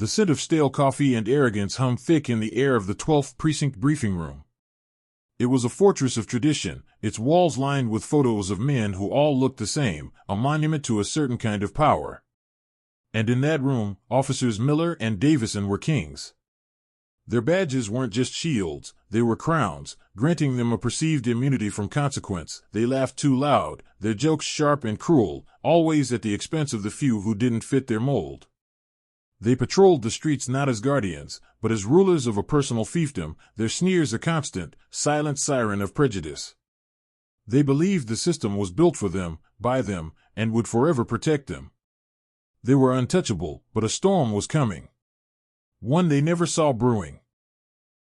The scent of stale coffee and arrogance hung thick in the air of the 12th Precinct briefing room. It was a fortress of tradition, its walls lined with photos of men who all looked the same, a monument to a certain kind of power. And in that room, officers Miller and Davison were kings. Their badges weren't just shields, they were crowns, granting them a perceived immunity from consequence. They laughed too loud, their jokes sharp and cruel, always at the expense of the few who didn't fit their mold. They patrolled the streets not as guardians, but as rulers of a personal fiefdom, their sneers a constant, silent siren of prejudice. They believed the system was built for them, by them, and would forever protect them. They were untouchable, but a storm was coming. One they never saw brewing.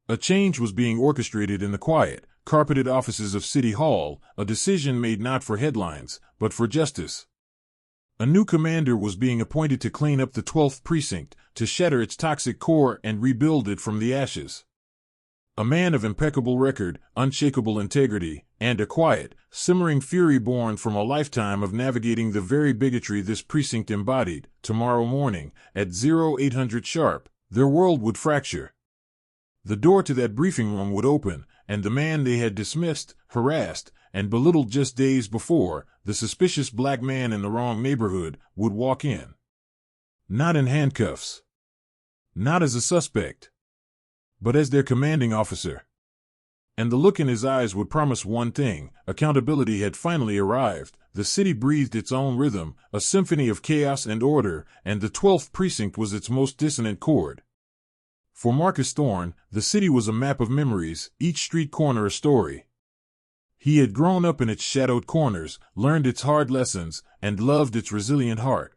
A change was being orchestrated in the quiet, carpeted offices of City Hall, a decision made not for headlines, but for justice. A new commander was being appointed to clean up the 12th Precinct, to shatter its toxic core and rebuild it from the ashes. A man of impeccable record, unshakable integrity, and a quiet, simmering fury born from a lifetime of navigating the very bigotry this precinct embodied. Tomorrow morning, at 0800 sharp, their world would fracture. The door to that briefing room would open, and the man they had dismissed, harassed, and belittled just days before, the suspicious black man in the wrong neighborhood, would walk in. Not in handcuffs. Not as a suspect. But as their commanding officer. And the look in his eyes would promise one thing: accountability had finally arrived. The city breathed its own rhythm, a symphony of chaos and order, and the 12th Precinct was its most dissonant chord. For Marcus Thorne, the city was a map of memories, each street corner a story. He had grown up in its shadowed corners, learned its hard lessons, and loved its resilient heart.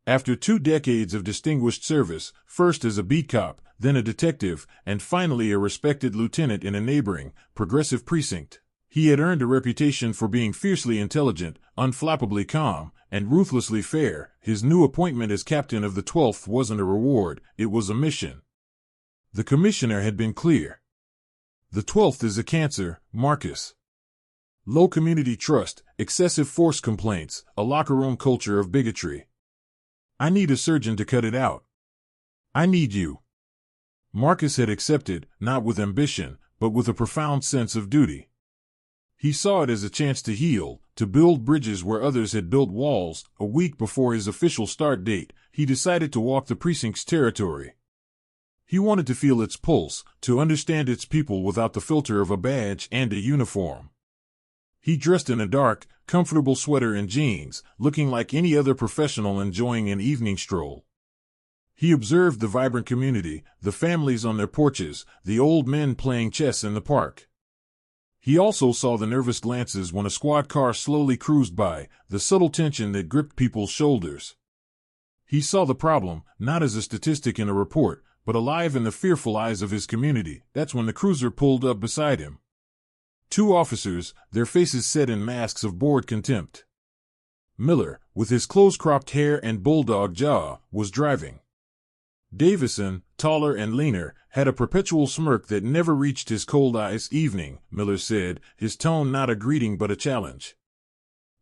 After 2 decades of distinguished service, first as a beat cop, then a detective, and finally a respected lieutenant in a neighboring, progressive precinct, he had earned a reputation for being fiercely intelligent, unflappably calm, and ruthlessly fair. His new appointment as captain of the 12th wasn't a reward, it was a mission. The commissioner had been clear. The 12th is a cancer, Marcus. Low community trust, excessive force complaints, a locker room culture of bigotry. I need a surgeon to cut it out. I need you. Marcus had accepted, not with ambition, but with a profound sense of duty. He saw it as a chance to heal, to build bridges where others had built walls. A week before his official start date, he decided to walk the precinct's territory. He wanted to feel its pulse, to understand its people without the filter of a badge and a uniform. He dressed in a dark, comfortable sweater and jeans, looking like any other professional enjoying an evening stroll. He observed the vibrant community, the families on their porches, the old men playing chess in the park. He also saw the nervous glances when a squad car slowly cruised by, the subtle tension that gripped people's shoulders. He saw the problem, not as a statistic in a report, but alive in the fearful eyes of his community. That's when the cruiser pulled up beside him. 2 officers, their faces set in masks of bored contempt. Miller, with his close-cropped hair and bulldog jaw, was driving. Davison, taller and leaner, had a perpetual smirk that never reached his cold eyes. Evening, Miller said, his tone not a greeting but a challenge.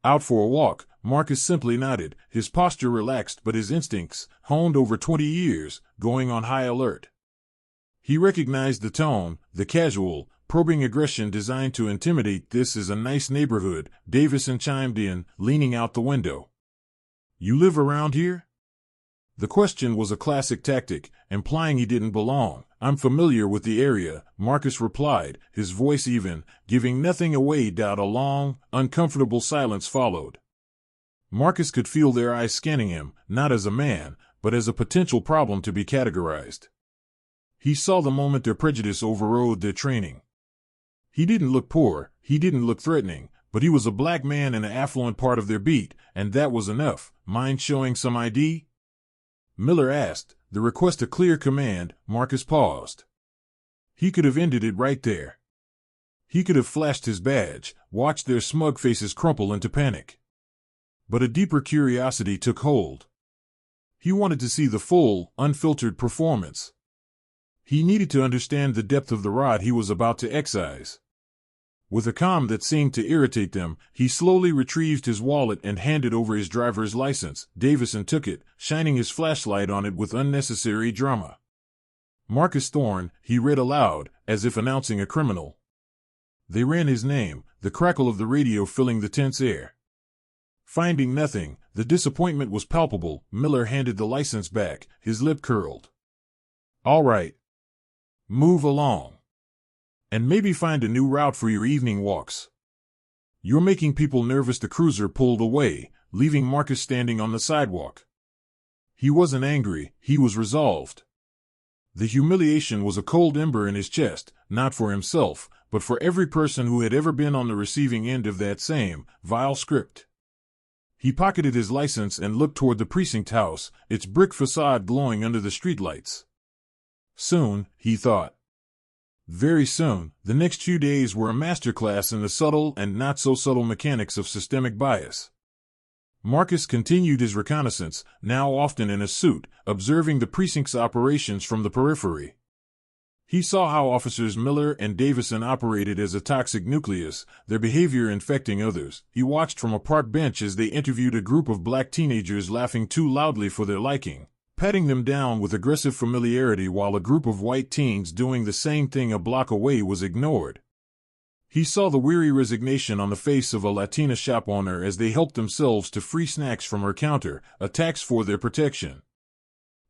Out for a walk, Marcus simply nodded, his posture relaxed but his instincts, honed over 20 years, going on high alert. He recognized the tone, the casual, probing aggression designed to intimidate. This is a nice neighborhood, Davison chimed in, leaning out the window. You live around here? The question was a classic tactic, implying he didn't belong. I'm familiar with the area, Marcus replied, his voice even, giving nothing away. A long, uncomfortable silence followed. Marcus could feel their eyes scanning him, not as a man, but as a potential problem to be categorized. He saw the moment their prejudice overrode their training. He didn't look poor, he didn't look threatening, but he was a black man in an affluent part of their beat, and that was enough. Mind showing some ID? Miller asked, the request a clear command. Marcus paused. He could have ended it right there. He could have flashed his badge, watched their smug faces crumple into panic. But a deeper curiosity took hold. He wanted to see the full, unfiltered performance. He needed to understand the depth of the rod he was about to excise. With a calm that seemed to irritate them, he slowly retrieved his wallet and handed over his driver's license. Davison took it, shining his flashlight on it with unnecessary drama. Marcus Thorne, he read aloud, as if announcing a criminal. They ran his name, the crackle of the radio filling the tense air. Finding nothing, the disappointment was palpable. Miller handed the license back, his lip curled. All right. Move along. And maybe find a new route for your evening walks. You're making people nervous. The cruiser pulled away, leaving Marcus standing on the sidewalk. He wasn't angry, he was resolved. The humiliation was a cold ember in his chest, not for himself, but for every person who had ever been on the receiving end of that same, vile script. He pocketed his license and looked toward the precinct house, its brick facade glowing under the streetlights. Soon, he thought. Very soon, the next few days were a masterclass in the subtle and not-so-subtle mechanics of systemic bias. Marcus continued his reconnaissance, now often in a suit, observing the precinct's operations from the periphery. He saw how officers Miller and Davison operated as a toxic nucleus, their behavior infecting others. He watched from a park bench as they interviewed a group of black teenagers laughing too loudly for their liking, patting them down with aggressive familiarity while a group of white teens doing the same thing a block away was ignored. He saw the weary resignation on the face of a Latina shop owner as they helped themselves to free snacks from her counter, a tax for their protection.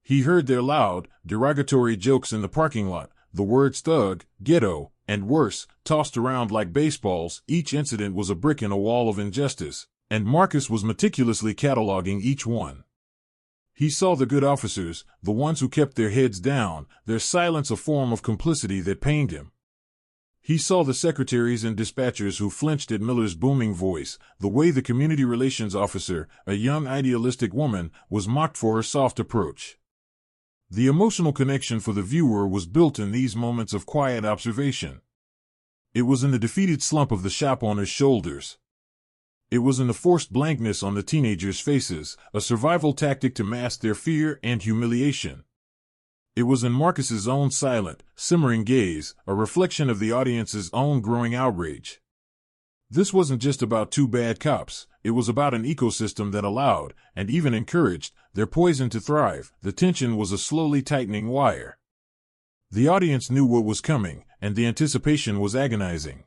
He heard their loud, derogatory jokes in the parking lot, the words thug, ghetto, and worse, tossed around like baseballs. Each incident was a brick in a wall of injustice, and Marcus was meticulously cataloging each one. He saw the good officers, the ones who kept their heads down, their silence a form of complicity that pained him. He saw the secretaries and dispatchers who flinched at Miller's booming voice, the way the community relations officer, a young idealistic woman, was mocked for her soft approach. The emotional connection for the viewer was built in these moments of quiet observation. It was in the defeated slump of the shop owner's shoulders. It was in the forced blankness on the teenagers' faces, a survival tactic to mask their fear and humiliation. It was in Marcus's own silent, simmering gaze, a reflection of the audience's own growing outrage. This wasn't just about two bad cops, it was about an ecosystem that allowed, and even encouraged, their poison to thrive. The tension was a slowly tightening wire. The audience knew what was coming, and the anticipation was agonizing.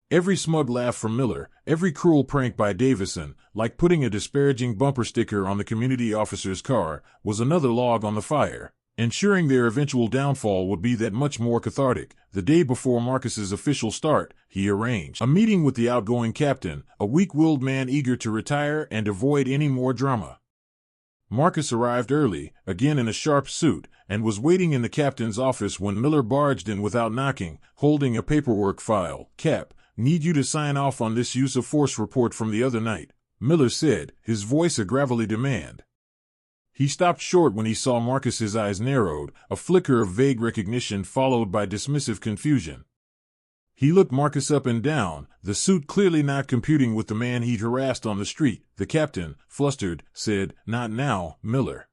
Every smug laugh from Miller, every cruel prank by Davison, like putting a disparaging bumper sticker on the community officer's car, was another log on the fire. Ensuring their eventual downfall would be that much more cathartic. The day before Marcus's official start, he arranged a meeting with the outgoing captain, a weak-willed man eager to retire and avoid any more drama. Marcus arrived early, again in a sharp suit, and was waiting in the captain's office when Miller barged in without knocking, holding a paperwork file. "Cap, need you to sign off on this use of force report from the other night," Miller said, his voice a gravelly demand. He stopped short when he saw Marcus. His eyes narrowed, a flicker of vague recognition followed by dismissive confusion. He looked Marcus up and down, the suit clearly not computing with the man he'd harassed on the street. The captain, flustered, said, "Not now, Miller.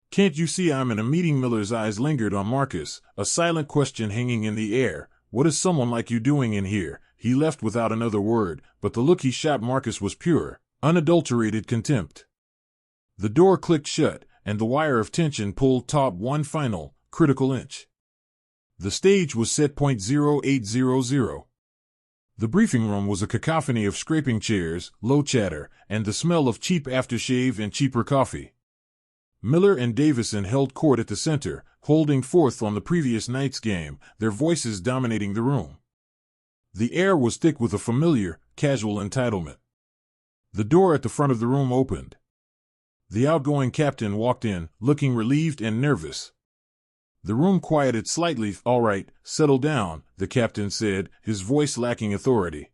Can't you see I'm in a meeting?" Miller's eyes lingered on Marcus, a silent question hanging in the air. "What is someone like you doing in here?" He left without another word, but the look he shot Marcus was pure, unadulterated contempt. The door clicked shut, and the wire of tension pulled taut one final, critical inch. The stage was set .0800. The briefing room was a cacophony of scraping chairs, low chatter, and the smell of cheap aftershave and cheaper coffee. Miller and Davison held court at the center, holding forth on the previous night's game, their voices dominating the room. The air was thick with a familiar, casual entitlement. The door at the front of the room opened. The outgoing captain walked in, looking relieved and nervous. The room quieted slightly. "All right, settle down," the captain said, his voice lacking authority.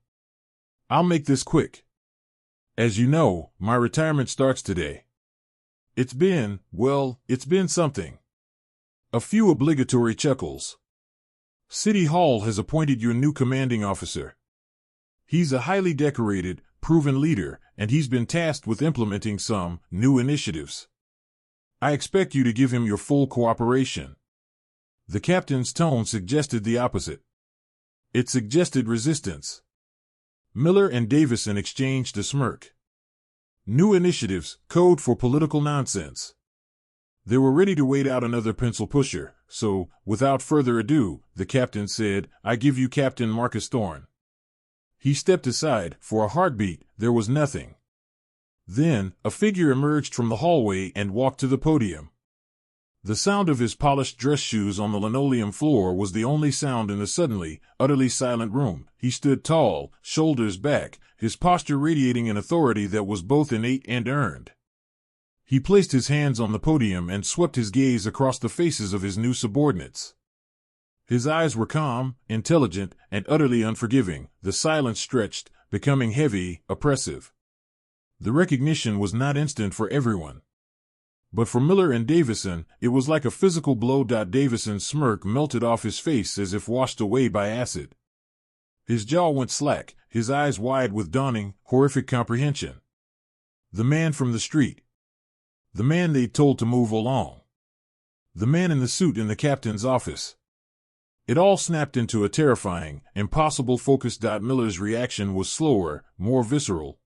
"I'll make this quick. As you know, my retirement starts today. It's been something." A few obligatory chuckles. "City Hall has appointed your new commanding officer. He's a highly decorated, proven leader, and he's been tasked with implementing some new initiatives. I expect you to give him your full cooperation." The captain's tone suggested the opposite. It suggested resistance. Miller and Davison exchanged a smirk. New initiatives, code for political nonsense. They were ready to wait out another pencil pusher, so, without further ado, the captain said, "I give you Captain Marcus Thorne." He stepped aside. For a heartbeat, there was nothing. Then, a figure emerged from the hallway and walked to the podium. The sound of his polished dress shoes on the linoleum floor was the only sound in the suddenly, utterly silent room. He stood tall, shoulders back, his posture radiating an authority that was both innate and earned. He placed his hands on the podium and swept his gaze across the faces of his new subordinates. His eyes were calm, intelligent, and utterly unforgiving. The silence stretched, becoming heavy, oppressive. The recognition was not instant for everyone. But for Miller and Davison, it was like a physical blow. Davison's smirk melted off his face as if washed away by acid. His jaw went slack, his eyes wide with dawning, horrific comprehension. The man from the street. The man they'd told to move along. The man in the suit in the captain's office. It all snapped into a terrifying, impossible focus. Miller's reaction was slower, more visceral.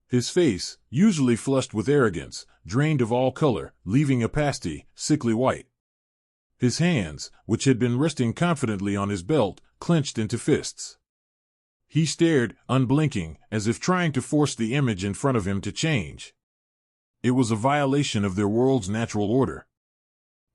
His face, usually flushed with arrogance, drained of all color, leaving a pasty, sickly white. His hands, which had been resting confidently on his belt, clenched into fists. He stared, unblinking, as if trying to force the image in front of him to change. It was a violation of their world's natural order.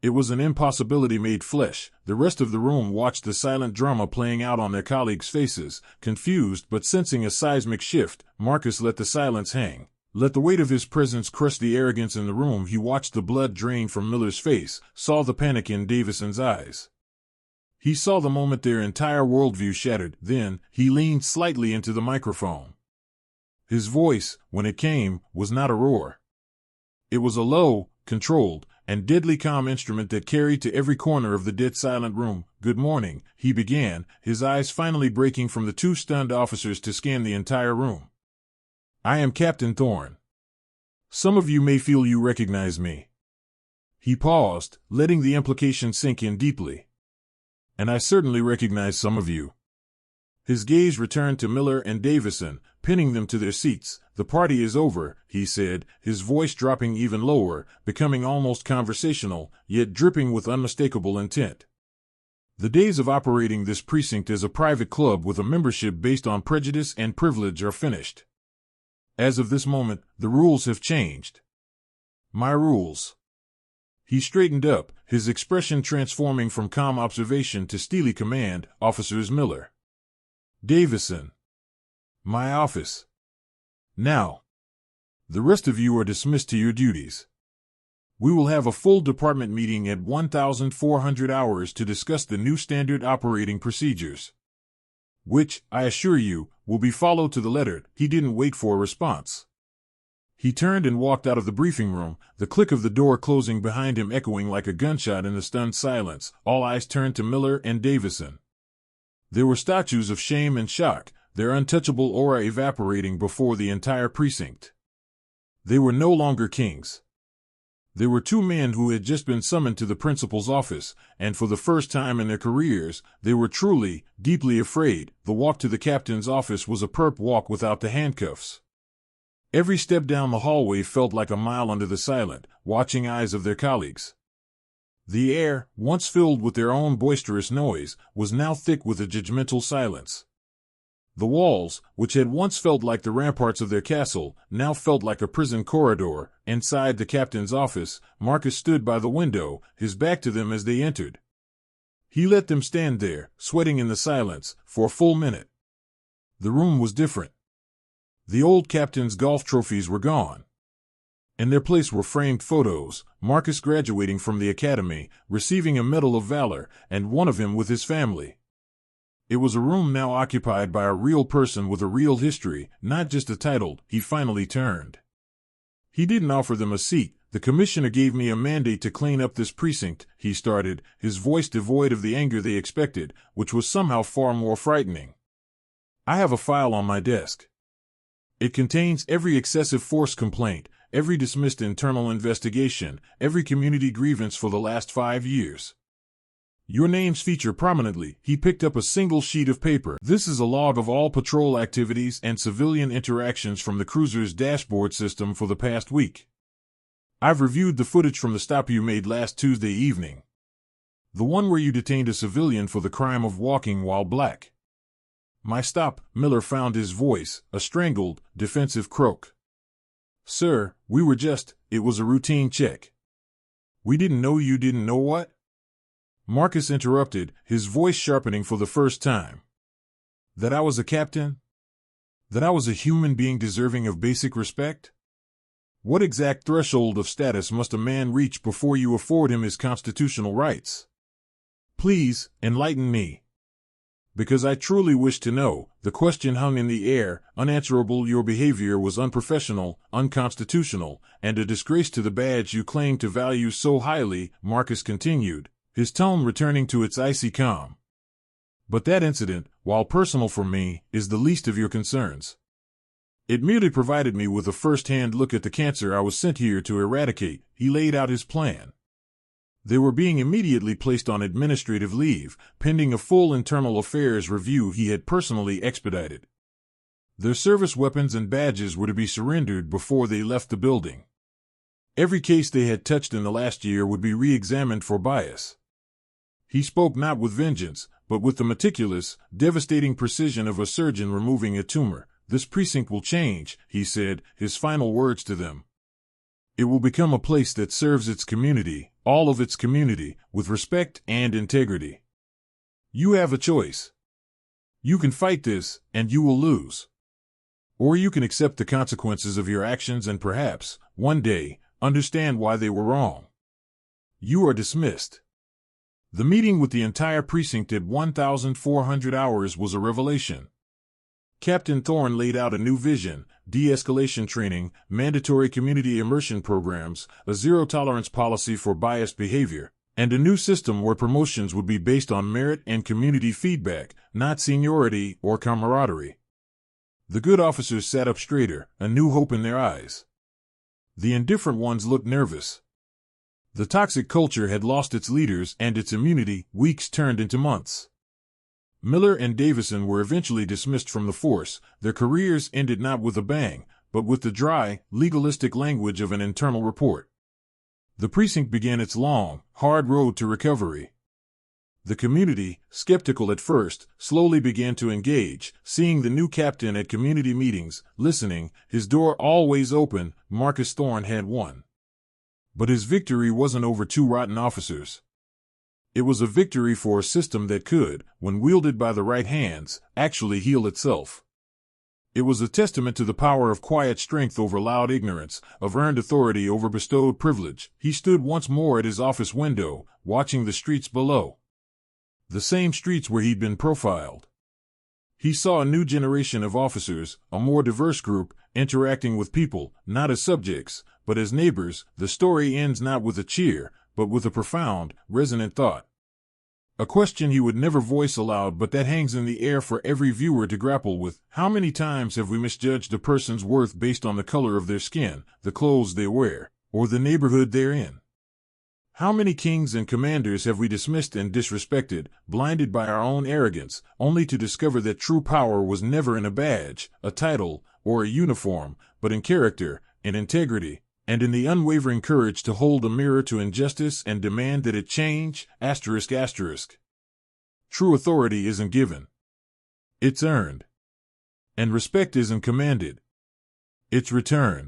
It was an impossibility made flesh. The rest of the room watched the silent drama playing out on their colleagues' faces. Confused but sensing a seismic shift, Marcus let the silence hang. Let the weight of his presence crush the arrogance in the room. He watched the blood drain from Miller's face, saw the panic in Davison's eyes. He saw the moment their entire worldview shattered. Then, he leaned slightly into the microphone. His voice, when it came, was not a roar. It was a low, controlled, and deadly calm instrument that carried to every corner of the dead silent room. "Good morning," he began, his eyes finally breaking from the two stunned officers to scan the entire room. "I am Captain Thorne. Some of you may feel you recognize me." He paused, letting the implication sink in deeply. "And I certainly recognize some of you." His gaze returned to Miller and Davison, pinning them to their seats. "The party is over," he said, his voice dropping even lower, becoming almost conversational, yet dripping with unmistakable intent. "The days of operating this precinct as a private club with a membership based on prejudice and privilege are finished. As of this moment, the rules have changed. My rules." He straightened up, his expression transforming from calm observation to steely command. "Officers Miller, Davison, my office. Now, the rest of you are dismissed to your duties. We will have a full department meeting at 1400 hours to discuss the new standard operating procedures, which, I assure you, will be followed to the letter." He didn't wait for a response. He turned and walked out of the briefing room, the click of the door closing behind him echoing like a gunshot in the stunned silence. All eyes turned to Miller and Davison. They were statues of shame and shock, their untouchable aura evaporating before the entire precinct. They were no longer kings. They were two men who had just been summoned to the principal's office, and for the first time in their careers, they were truly, deeply afraid. The walk to the captain's office was a perp walk without the handcuffs. Every step down the hallway felt like a mile under the silent, watching eyes of their colleagues. The air, once filled with their own boisterous noise, was now thick with a judgmental silence. The walls, which had once felt like the ramparts of their castle, now felt like a prison corridor. Inside the captain's office, Marcus stood by the window, his back to them as they entered. He let them stand there, sweating in the silence, for a full minute. The room was different. The old captain's golf trophies were gone. In their place were framed photos, Marcus graduating from the academy, receiving a Medal of Valor, and one of him with his family. It was a room now occupied by a real person with a real history, not just a title. He finally turned. He didn't offer them a seat. "The commissioner gave me a mandate to clean up this precinct," he started, his voice devoid of the anger they expected, which was somehow far more frightening. "I have a file on my desk. It contains every excessive force complaint, every dismissed internal investigation, every community grievance for the last 5 years. Your names feature prominently. He picked up a single sheet of paper. This is a log of all patrol activities and civilian interactions from the cruiser's dashboard system for the past week. I've reviewed the footage from the stop you made last Tuesday evening. The one where you detained a civilian for the crime of walking while black. My stop, Miller found his voice, a strangled, defensive croak. Sir, it was a routine check. We didn't know you didn't know what? Marcus interrupted, his voice sharpening for the first time. That I was a captain? That I was a human being deserving of basic respect? What exact threshold of status must a man reach before you afford him his constitutional rights? Please, enlighten me. Because I truly wish to know. The question hung in the air, unanswerable. Your behavior was unprofessional, unconstitutional, and a disgrace to the badge you claim to value so highly, Marcus continued, his tone returning to its icy calm. But that incident, while personal for me, is the least of your concerns. It merely provided me with a first-hand look at the cancer I was sent here to eradicate. He laid out his plan. They were being immediately placed on administrative leave, pending a full internal affairs review he had personally expedited. Their service weapons and badges were to be surrendered before they left the building. Every case they had touched in the last year would be re-examined for bias. He spoke not with vengeance, but with the meticulous, devastating precision of a surgeon removing a tumor. This precinct will change, he said, his final words to them. It will become a place that serves its community, all of its community, with respect and integrity. You have a choice. You can fight this, and you will lose. Or you can accept the consequences of your actions and perhaps, one day, understand why they were wrong. You are dismissed. The meeting with the entire precinct at 1,400 hours was a revelation. Captain Thorne laid out a new vision, de-escalation training, mandatory community immersion programs, a zero-tolerance policy for biased behavior, and a new system where promotions would be based on merit and community feedback, not seniority or camaraderie. The good officers sat up straighter, a new hope in their eyes. The indifferent ones looked nervous. The toxic culture had lost its leaders and its immunity. Weeks turned into months. Miller and Davison were eventually dismissed from the force. Their careers ended not with a bang, but with the dry, legalistic language of an internal report. The precinct began its long, hard road to recovery. The community, skeptical at first, slowly began to engage, seeing the new captain at community meetings, listening, his door always open. Marcus Thorne had won. But his victory wasn't over two rotten officers. It was a victory for a system that could, when wielded by the right hands, actually heal itself. It was a testament to the power of quiet strength over loud ignorance, of earned authority over bestowed privilege. He stood once more at his office window, watching the streets below. The same streets where he'd been profiled. He saw a new generation of officers, a more diverse group, interacting with people, not as subjects, but as neighbors. The story ends not with a cheer, but with a profound, resonant thought. A question he would never voice aloud but that hangs in the air for every viewer to grapple with. How many times have we misjudged a person's worth based on the color of their skin, the clothes they wear, or the neighborhood they're in? How many kings and commanders have we dismissed and disrespected, blinded by our own arrogance, only to discover that true power was never in a badge, a title, or a uniform, but in character, in integrity, and in the unwavering courage to hold a mirror to injustice and demand that it change? True authority isn't given. It's earned. And respect isn't commanded. It's returned.